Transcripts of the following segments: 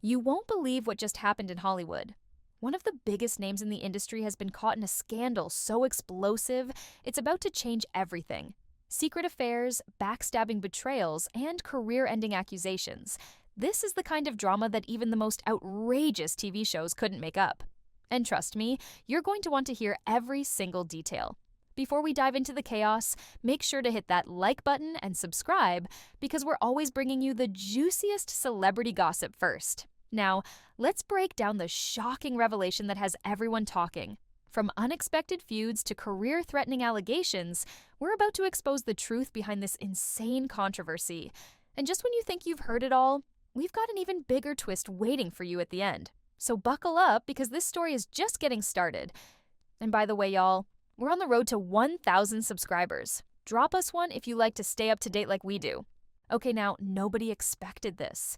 You won't believe what just happened in Hollywood. One of the biggest names in the industry has been caught in a scandal so explosive, it's about to change everything. Secret affairs, backstabbing betrayals, and career-ending accusations. This is the kind of drama that even the most outrageous TV shows couldn't make up. And trust me, you're going to want to hear every single detail. Before we dive into the chaos, make sure to hit that like button and subscribe because we're always bringing you the juiciest celebrity gossip first. Now, let's break down the shocking revelation that has everyone talking. From unexpected feuds to career-threatening allegations, we're about to expose the truth behind this insane controversy. And just when you think you've heard it all, we've got an even bigger twist waiting for you at the end. So buckle up because this story is just getting started. And by the way, y'all, we're on the road to 1,000 subscribers. Drop us one if you like to stay up to date like we do. Okay, now, nobody expected this.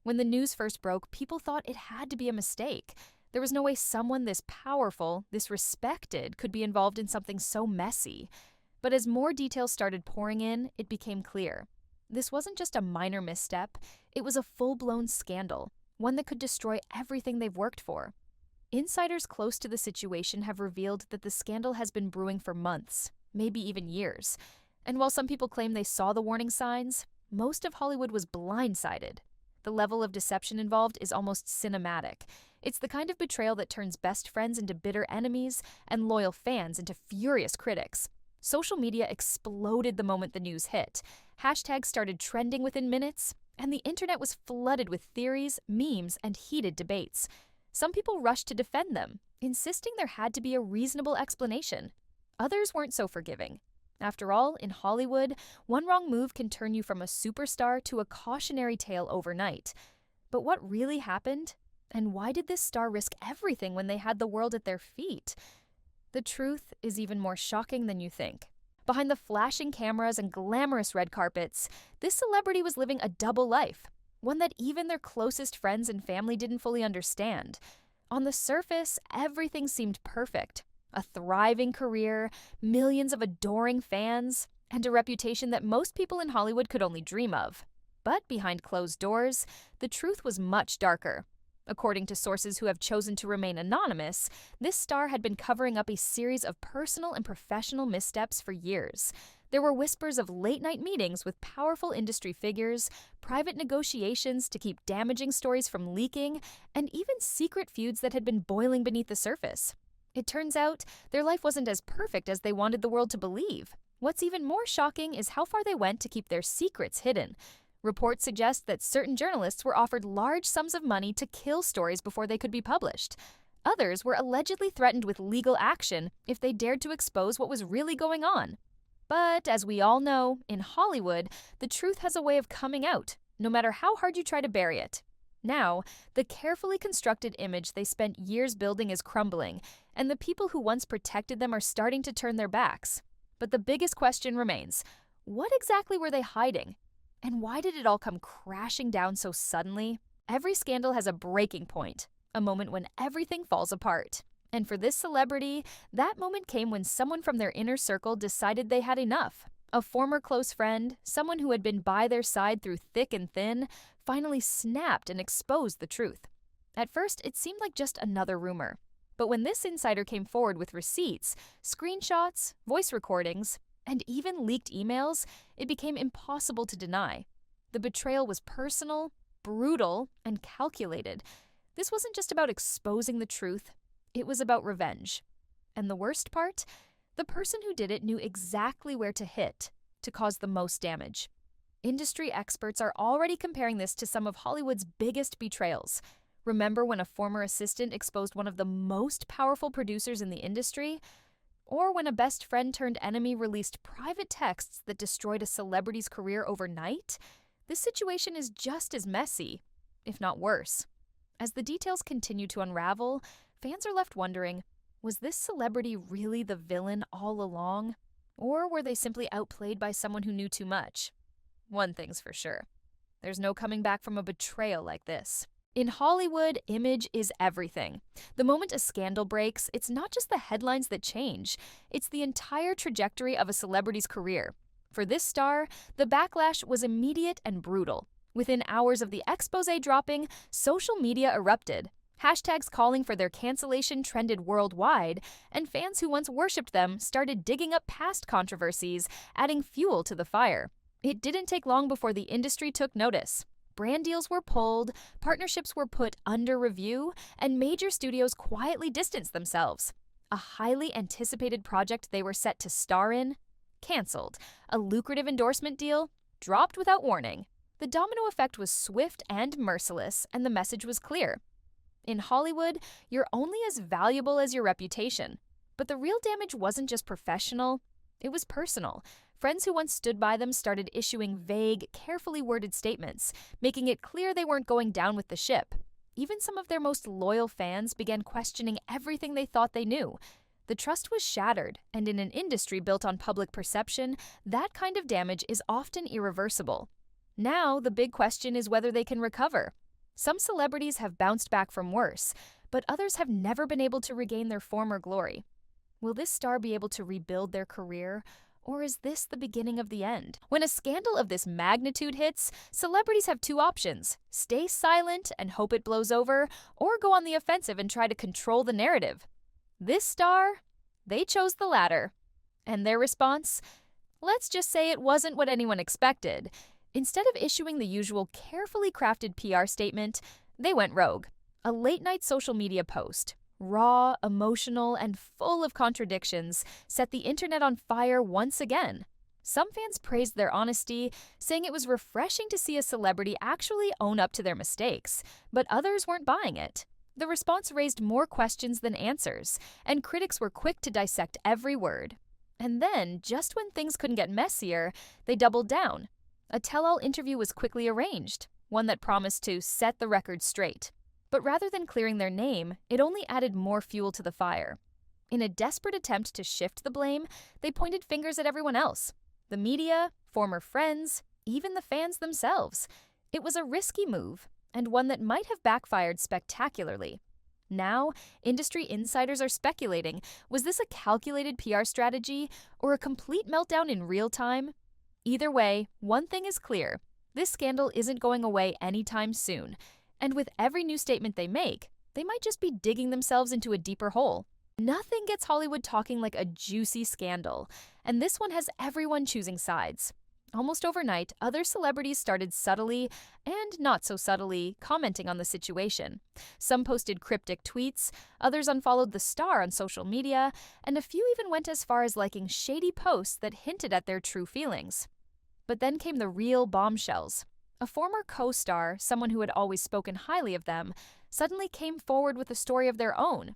When the news first broke, people thought it had to be a mistake. There was no way someone this powerful, this respected, could be involved in something so messy. But as more details started pouring in, it became clear. This wasn't just a minor misstep, it was a full-blown scandal, one that could destroy everything they've worked for. Insiders close to the situation have revealed that the scandal has been brewing for months, maybe even years. And while some people claim they saw the warning signs, most of Hollywood was blindsided. The level of deception involved is almost cinematic. It's the kind of betrayal that turns best friends into bitter enemies and loyal fans into furious critics. Social media exploded the moment the news hit. Hashtags started trending within minutes, and the internet was flooded with theories, memes, and heated debates. Some people rushed to defend them, insisting there had to be a reasonable explanation. Others weren't so forgiving. After all, in Hollywood, one wrong move can turn you from a superstar to a cautionary tale overnight. But what really happened? And why did this star risk everything when they had the world at their feet? The truth is even more shocking than you think. Behind the flashing cameras and glamorous red carpets, this celebrity was living a double life, one that even their closest friends and family didn't fully understand. On the surface, everything seemed perfect. A thriving career, millions of adoring fans, and a reputation that most people in Hollywood could only dream of. But behind closed doors, the truth was much darker. According to sources who have chosen to remain anonymous, this star had been covering up a series of personal and professional missteps for years. There were whispers of late-night meetings with powerful industry figures, private negotiations to keep damaging stories from leaking, and even secret feuds that had been boiling beneath the surface. It turns out their life wasn't as perfect as they wanted the world to believe. What's even more shocking is how far they went to keep their secrets hidden. Reports suggest that certain journalists were offered large sums of money to kill stories before they could be published. Others were allegedly threatened with legal action if they dared to expose what was really going on. But as we all know, in Hollywood, the truth has a way of coming out, no matter how hard you try to bury it. Now, the carefully constructed image they spent years building is crumbling, and the people who once protected them are starting to turn their backs. But the biggest question remains, what exactly were they hiding? And why did it all come crashing down so suddenly? Every scandal has a breaking point, a moment when everything falls apart. And for this celebrity, that moment came when someone from their inner circle decided they had enough. A former close friend, someone who had been by their side through thick and thin, finally snapped and exposed the truth. At first, it seemed like just another rumor. But when this insider came forward with receipts, screenshots, voice recordings, and even leaked emails, it became impossible to deny. The betrayal was personal, brutal, and calculated. This wasn't just about exposing the truth, it was about revenge. And the worst part? The person who did it knew exactly where to hit to cause the most damage. Industry experts are already comparing this to some of Hollywood's biggest betrayals. Remember when a former assistant exposed one of the most powerful producers in the industry? Or when a best friend turned enemy released private texts that destroyed a celebrity's career overnight? This situation is just as messy, if not worse. As the details continue to unravel, fans are left wondering, was this celebrity really the villain all along? Or were they simply outplayed by someone who knew too much? One thing's for sure, there's no coming back from a betrayal like this. In Hollywood, image is everything. The moment a scandal breaks, it's not just the headlines that change, it's the entire trajectory of a celebrity's career. For this star, the backlash was immediate and brutal. Within hours of the expose dropping, social media erupted. Hashtags calling for their cancellation trended worldwide, and fans who once worshipped them started digging up past controversies, adding fuel to the fire. It didn't take long before the industry took notice. Brand deals were pulled, partnerships were put under review, and major studios quietly distanced themselves. A highly anticipated project they were set to star in? Cancelled. A lucrative endorsement deal? Dropped without warning. The domino effect was swift and merciless, and the message was clear. In Hollywood, you're only as valuable as your reputation. But the real damage wasn't just professional, it was personal. Friends who once stood by them started issuing vague, carefully worded statements, making it clear they weren't going down with the ship. Even some of their most loyal fans began questioning everything they thought they knew. The trust was shattered, and in an industry built on public perception, that kind of damage is often irreversible. Now, the big question is whether they can recover. Some celebrities have bounced back from worse, but others have never been able to regain their former glory. Will this star be able to rebuild their career, or is this the beginning of the end? When a scandal of this magnitude hits, celebrities have two options: stay silent and hope it blows over, or go on the offensive and try to control the narrative. This star, they chose the latter. And their response? Let's just say it wasn't what anyone expected. Instead of issuing the usual carefully crafted PR statement, they went rogue. A late-night social media post, raw, emotional, and full of contradictions, set the internet on fire once again. Some fans praised their honesty, saying it was refreshing to see a celebrity actually own up to their mistakes, but others weren't buying it. The response raised more questions than answers, and critics were quick to dissect every word. And then, just when things couldn't get messier, they doubled down. A tell-all interview was quickly arranged, one that promised to set the record straight. But rather than clearing their name, it only added more fuel to the fire. In a desperate attempt to shift the blame, they pointed fingers at everyone else. The media, former friends, even the fans themselves. It was a risky move, and one that might have backfired spectacularly. Now, industry insiders are speculating, was this a calculated PR strategy, or a complete meltdown in real time? Either way, one thing is clear: this scandal isn't going away anytime soon, and with every new statement they make, they might just be digging themselves into a deeper hole. Nothing gets Hollywood talking like a juicy scandal, and this one has everyone choosing sides. Almost overnight, other celebrities started subtly, and not so subtly, commenting on the situation. Some posted cryptic tweets, others unfollowed the star on social media, and a few even went as far as liking shady posts that hinted at their true feelings. But then came the real bombshells. A former co-star, someone who had always spoken highly of them, suddenly came forward with a story of their own.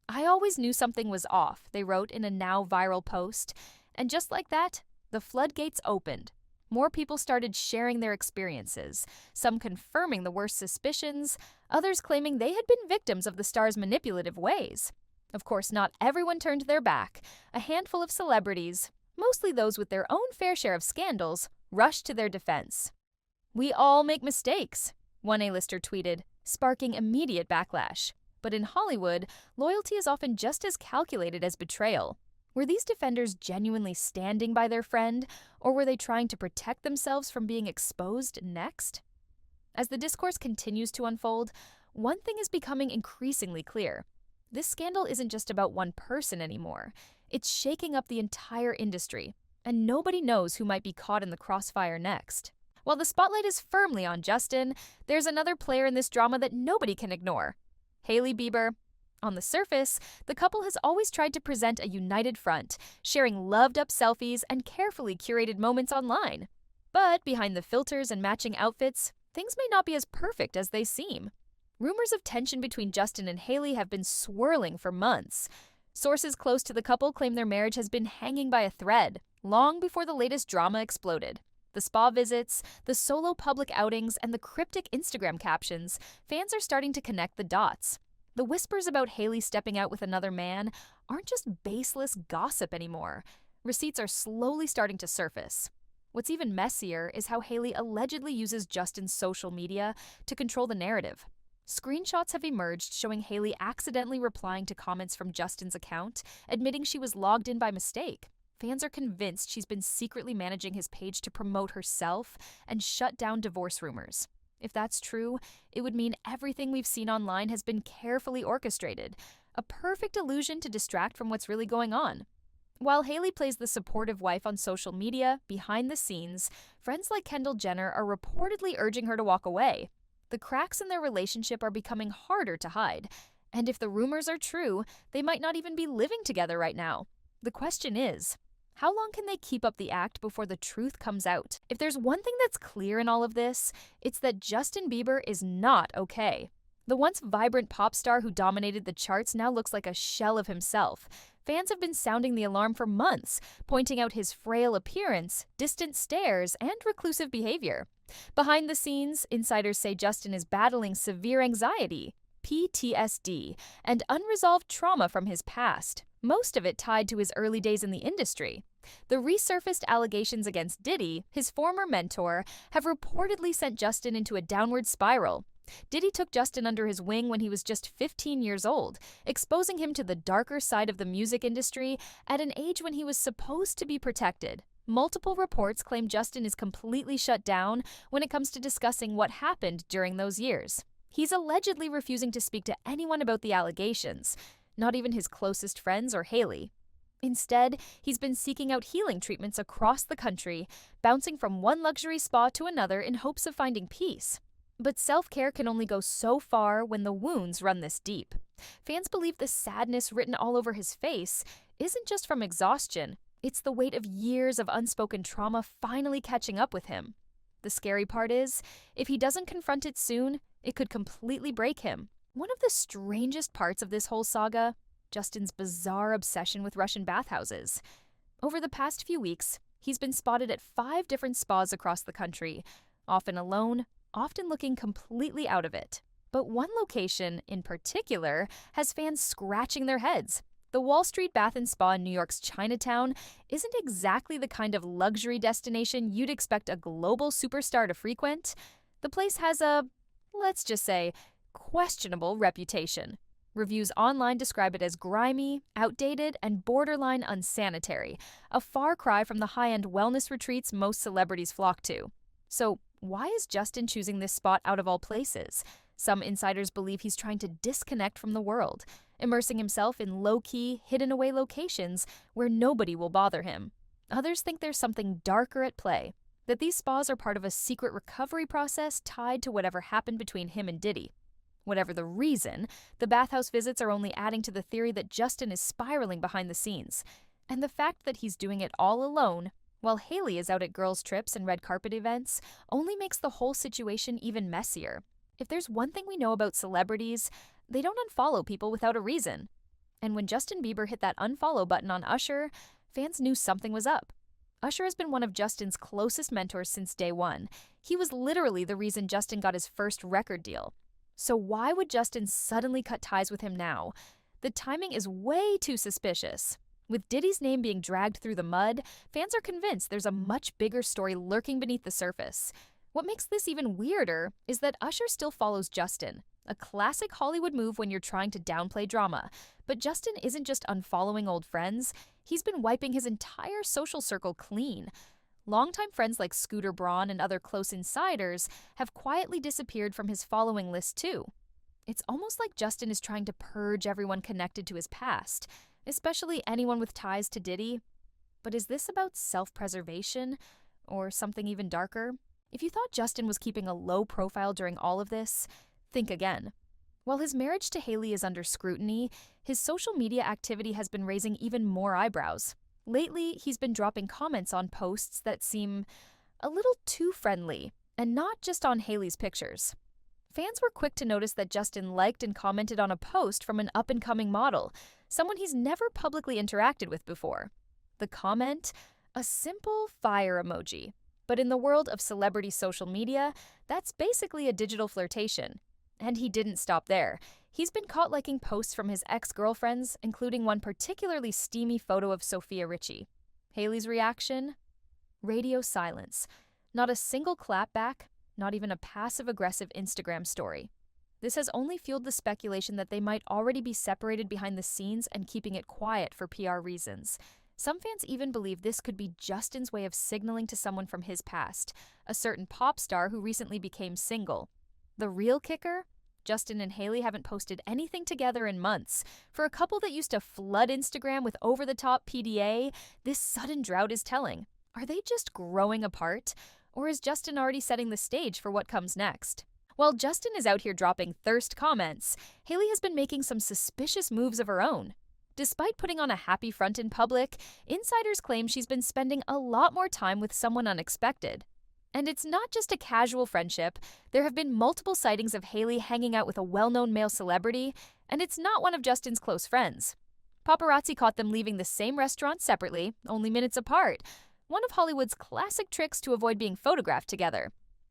"I always knew something was off," they wrote in a now viral post, and just like that, the floodgates opened. More people started sharing their experiences, some confirming the worst suspicions, others claiming they had been victims of the star's manipulative ways. Of course, not everyone turned their back. A handful of celebrities, mostly those with their own fair share of scandals, rushed to their defense. "We all make mistakes," one A-lister tweeted, sparking immediate backlash. But in Hollywood, loyalty is often just as calculated as betrayal. Were these defenders genuinely standing by their friend, or were they trying to protect themselves from being exposed next? As the discourse continues to unfold, one thing is becoming increasingly clear. This scandal isn't just about one person anymore. It's shaking up the entire industry, and nobody knows who might be caught in the crossfire next. While the spotlight is firmly on Justin, there's another player in this drama that nobody can ignore: Hailey Bieber. On the surface, the couple has always tried to present a united front, sharing loved-up selfies and carefully curated moments online. But behind the filters and matching outfits, things may not be as perfect as they seem. Rumors of tension between Justin and Hailey have been swirling for months. Sources close to the couple claim their marriage has been hanging by a thread, long before the latest drama exploded. The spa visits, the solo public outings, and the cryptic Instagram captions, fans are starting to connect the dots. The whispers about Hailey stepping out with another man aren't just baseless gossip anymore. Receipts are slowly starting to surface. What's even messier is how Hailey allegedly uses Justin's social media to control the narrative. Screenshots have emerged showing Hailey accidentally replying to comments from Justin's account, admitting she was logged in by mistake. Fans are convinced she's been secretly managing his page to promote herself and shut down divorce rumors. If that's true, it would mean everything we've seen online has been carefully orchestrated, a perfect illusion to distract from what's really going on. While Hailey plays the supportive wife on social media, behind the scenes, friends like Kendall Jenner are reportedly urging her to walk away. The cracks in their relationship are becoming harder to hide, and if the rumors are true, they might not even be living together right now. The question is, how long can they keep up the act before the truth comes out? If there's one thing that's clear in all of this, it's that Justin Bieber is not okay. The once vibrant pop star who dominated the charts now looks like a shell of himself. Fans have been sounding the alarm for months, pointing out his frail appearance, distant stares, and reclusive behavior. Behind the scenes, insiders say Justin is battling severe anxiety, PTSD, and unresolved trauma from his past, most of it tied to his early days in the industry. The resurfaced allegations against Diddy, his former mentor, have reportedly sent Justin into a downward spiral. Diddy took Justin under his wing when he was just 15 years old, exposing him to the darker side of the music industry at an age when he was supposed to be protected. Multiple reports claim Justin is completely shut down when it comes to discussing what happened during those years. He's allegedly refusing to speak to anyone about the allegations, not even his closest friends or Hailey. Instead, he's been seeking out healing treatments across the country, bouncing from one luxury spa to another in hopes of finding peace. But self-care can only go so far when the wounds run this deep. Fans believe the sadness written all over his face isn't just from exhaustion, it's the weight of years of unspoken trauma finally catching up with him. The scary part is, if he doesn't confront it soon, it could completely break him. One of the strangest parts of this whole saga, Justin's bizarre obsession with Russian bathhouses. Over the past few weeks, he's been spotted at 5 different spas across the country, often alone, often looking completely out of it. But one location, in particular, has fans scratching their heads. The Wall Street Bath & Spa in New York's Chinatown isn't exactly the kind of luxury destination you'd expect a global superstar to frequent. The place has a, let's just say, questionable reputation. Reviews online describe it as grimy, outdated, and borderline unsanitary, a far cry from the high-end wellness retreats most celebrities flock to. So, why is Justin choosing this spot out of all places? Some insiders believe he's trying to disconnect from the world, immersing himself in low-key, hidden-away locations where nobody will bother him. Others think there's something darker at play, that these spas are part of a secret recovery process tied to whatever happened between him and Diddy. Whatever the reason, the bathhouse visits are only adding to the theory that Justin is spiraling behind the scenes. And the fact that he's doing it all alone, while Hailey is out at girls' trips and red carpet events, only makes the whole situation even messier. If there's one thing we know about celebrities, they don't unfollow people without a reason. And when Justin Bieber hit that unfollow button on Usher, fans knew something was up. Usher has been one of Justin's closest mentors since day one. He was literally the reason Justin got his first record deal. So why would Justin suddenly cut ties with him now? The timing is way too suspicious. With Diddy's name being dragged through the mud, fans are convinced there's a much bigger story lurking beneath the surface. What makes this even weirder is that Usher still follows Justin, a classic Hollywood move when you're trying to downplay drama. But Justin isn't just unfollowing old friends, he's been wiping his entire social circle clean. Longtime friends like Scooter Braun and other close insiders have quietly disappeared from his following list too. It's almost like Justin is trying to purge everyone connected to his past, especially anyone with ties to Diddy. But is this about self-preservation, or something even darker? If you thought Justin was keeping a low profile during all of this, think again. While his marriage to Hailey is under scrutiny, his social media activity has been raising even more eyebrows. Lately, he's been dropping comments on posts that seem a little too friendly, and not just on Hailey's pictures. Fans were quick to notice that Justin liked and commented on a post from an up-and-coming model, someone he's never publicly interacted with before. The comment? A simple fire emoji. But in the world of celebrity social media, that's basically a digital flirtation. And he didn't stop there. He's been caught liking posts from his ex-girlfriends, including one particularly steamy photo of Sofia Richie. Hailey's reaction? Radio silence. Not a single clapback, not even a passive-aggressive Instagram story. This has only fueled the speculation that they might already be separated behind the scenes and keeping it quiet for PR reasons. Some fans even believe this could be Justin's way of signaling to someone from his past, a certain pop star who recently became single. The real kicker? Justin and Hailey haven't posted anything together in months. For a couple that used to flood Instagram with over-the-top PDA, this sudden drought is telling. Are they just growing apart? Or is Justin already setting the stage for what comes next? While Justin is out here dropping thirst comments, Hailey has been making some suspicious moves of her own. Despite putting on a happy front in public, insiders claim she's been spending a lot more time with someone unexpected. And it's not just a casual friendship. There have been multiple sightings of Hailey hanging out with a well-known male celebrity, and it's not one of Justin's close friends. Paparazzi caught them leaving the same restaurant separately, only minutes apart, one of Hollywood's classic tricks to avoid being photographed together.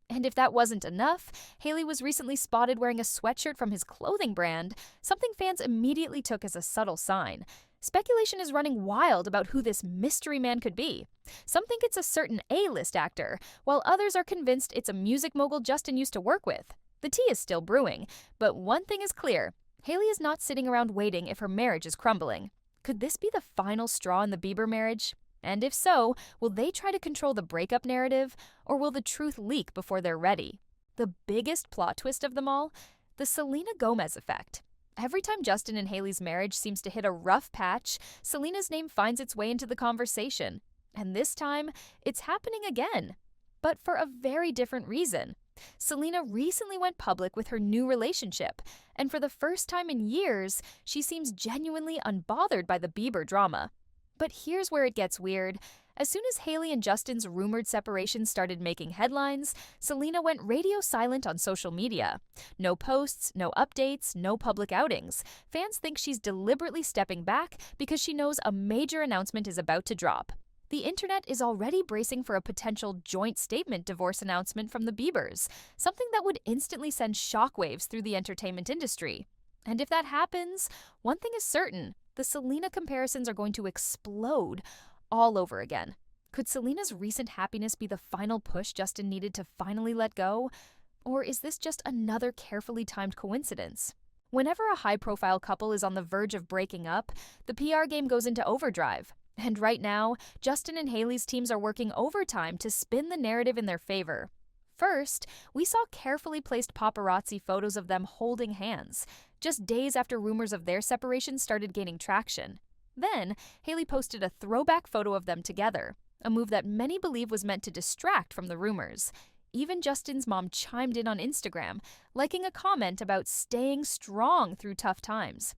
And if that wasn't enough, Hailey was recently spotted wearing a sweatshirt from his clothing brand, something fans immediately took as a subtle sign. Speculation is running wild about who this mystery man could be. Some think it's a certain A-list actor, while others are convinced it's a music mogul Justin used to work with. The tea is still brewing, but one thing is clear. Hailey is not sitting around waiting if her marriage is crumbling. Could this be the final straw in the Bieber marriage? And if so, will they try to control the breakup narrative, or will the truth leak before they're ready? The biggest plot twist of them all? The Selena Gomez effect. Every time Justin and Hailey's marriage seems to hit a rough patch, Selena's name finds its way into the conversation. And this time, it's happening again. But for a very different reason. Selena recently went public with her new relationship, and for the first time in years, she seems genuinely unbothered by the Bieber drama. But here's where it gets weird. As soon as Hailey and Justin's rumored separation started making headlines, Selena went radio silent on social media. No posts, no updates, no public outings. Fans think she's deliberately stepping back because she knows a major announcement is about to drop. The internet is already bracing for a potential joint statement divorce announcement from the Biebers, something that would instantly send shockwaves through the entertainment industry. And if that happens, one thing is certain. The Selena comparisons are going to explode all over again. Could Selena's recent happiness be the final push Justin needed to finally let go? Or is this just another carefully timed coincidence? Whenever a high-profile couple is on the verge of breaking up, the PR game goes into overdrive. And right now, Justin and Hailey's teams are working overtime to spin the narrative in their favor. First, we saw carefully placed paparazzi photos of them holding hands, just days after rumors of their separation started gaining traction. Then, Hailey posted a throwback photo of them together, a move that many believe was meant to distract from the rumors. Even Justin's mom chimed in on Instagram, liking a comment about staying strong through tough times.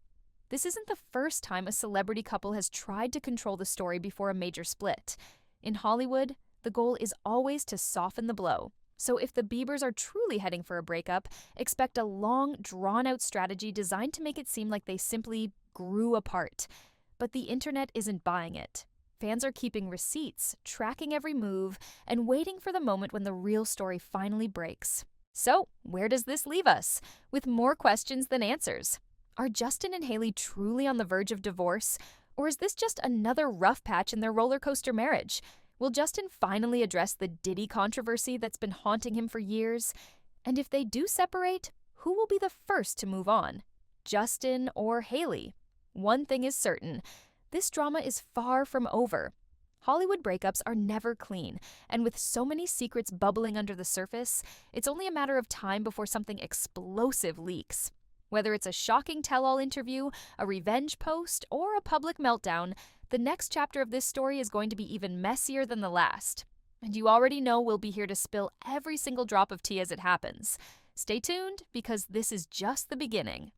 This isn't the first time a celebrity couple has tried to control the story before a major split. In Hollywood, the goal is always to soften the blow. So if the Biebers are truly heading for a breakup, expect a long, drawn-out strategy designed to make it seem like they simply grew apart. But the internet isn't buying it. Fans are keeping receipts, tracking every move, and waiting for the moment when the real story finally breaks. So, where does this leave us? With more questions than answers. Are Justin and Hailey truly on the verge of divorce? Or is this just another rough patch in their roller coaster marriage? Will Justin finally address the Diddy controversy that's been haunting him for years? And if they do separate, who will be the first to move on? Justin or Hailey? One thing is certain, this drama is far from over. Hollywood breakups are never clean, and with so many secrets bubbling under the surface, it's only a matter of time before something explosive leaks. Whether it's a shocking tell-all interview, a revenge post, or a public meltdown, the next chapter of this story is going to be even messier than the last. And you already know we'll be here to spill every single drop of tea as it happens. Stay tuned, because this is just the beginning.